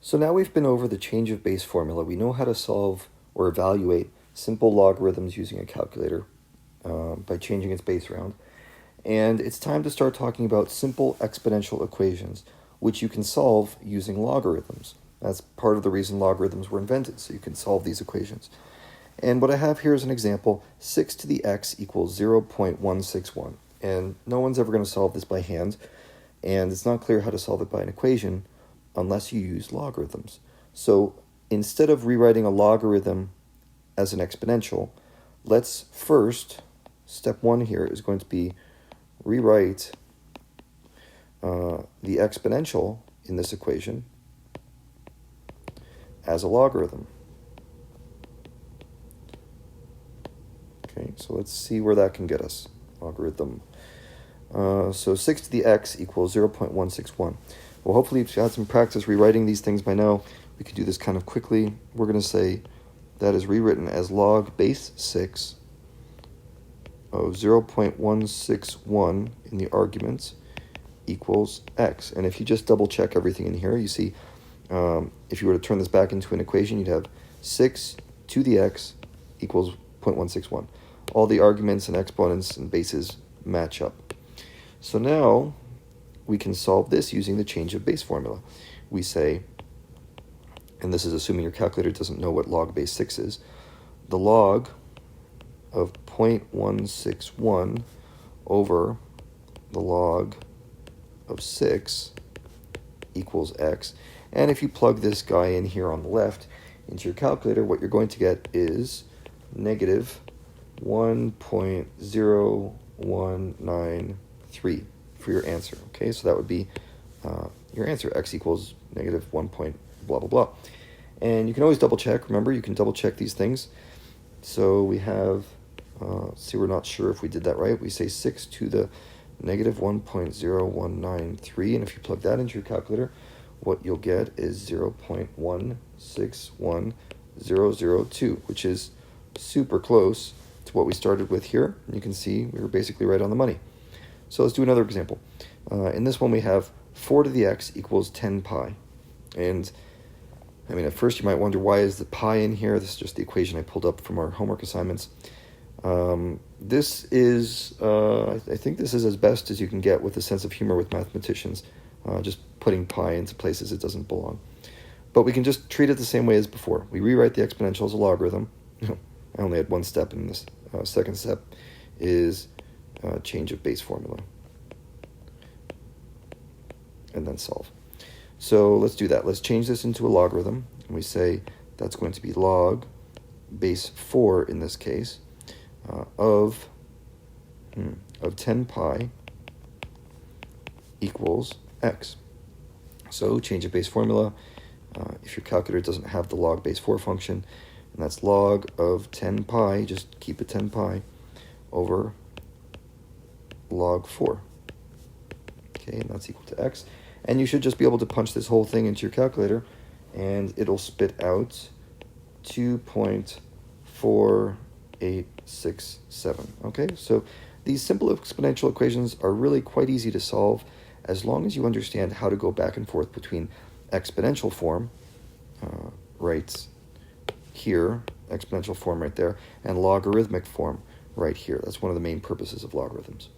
So now we've been over the change of base formula. We know how to solve or evaluate simple logarithms using a calculator by changing its base around. And it's time to start talking about simple exponential equations, which you can solve using logarithms. That's part of the reason logarithms were invented, so you can solve these equations. And what I have here is an example, 6 to the x equals 0.161. And no one's ever going to solve this by hand, and it's not clear how to solve it by an equation unless you use logarithms. So instead of rewriting a logarithm as an exponential, let's first, step one here is going to be rewrite the exponential in this equation as a logarithm. Okay, so let's see where that can get us. Logarithm. So 6 to the x equals 0.161. Well, hopefully you've had some practice rewriting these things by now. We could do this kind of quickly. We're going to say that is rewritten as log base 6 of 0.161 in the arguments equals x. And if you just double check everything in here, you see if you were to turn this back into an equation, you'd have 6 to the x equals 0.161. All the arguments and exponents and bases match up. So now we can solve this using the change of base formula. We say, and this is assuming your calculator doesn't know what log base 6 is, the log of 0.161 over the log of 6 equals x. And if you plug this guy in here on the left into your calculator, what you're going to get is negative 1.0193 for your answer. Okay, so that would be your answer. X equals negative 1 point blah, blah, blah. And you can always double check. Remember, you can double check these things. So we have, see, we're not sure if we did that right. We say 6 to the negative 1.0193. And if you plug that into your calculator, what you'll get is 0.161002, which is super close to what we started with here. And you can see we were basically right on the money. So let's do another example. In this one, we have 4 to the x equals 10 pi. And I mean, at first you might wonder, why is the pi in here? This is just the equation I pulled up from our homework assignments. This is, I think this is as best as you can get with a sense of humor with mathematicians, just putting pi into places it doesn't belong. But we can just treat it the same way as before. We rewrite the exponential as a logarithm. I only had one step in this. Second step is change of base formula. And then solve. So let's do that. Let's change this into a logarithm. And we say that's going to be log base 4 in this case of 10 pi equals x. So change of base formula. If your calculator doesn't have the log base 4 function, and that's log of 10 pi, just keep it 10 pi, over log 4. Okay, and that's equal to x. And you should just be able to punch this whole thing into your calculator, and it'll spit out 2.4867. Okay, so these simple exponential equations are really quite easy to solve as long as you understand how to go back and forth between exponential form, right here, exponential form right there, and logarithmic form right here. That's one of the main purposes of logarithms.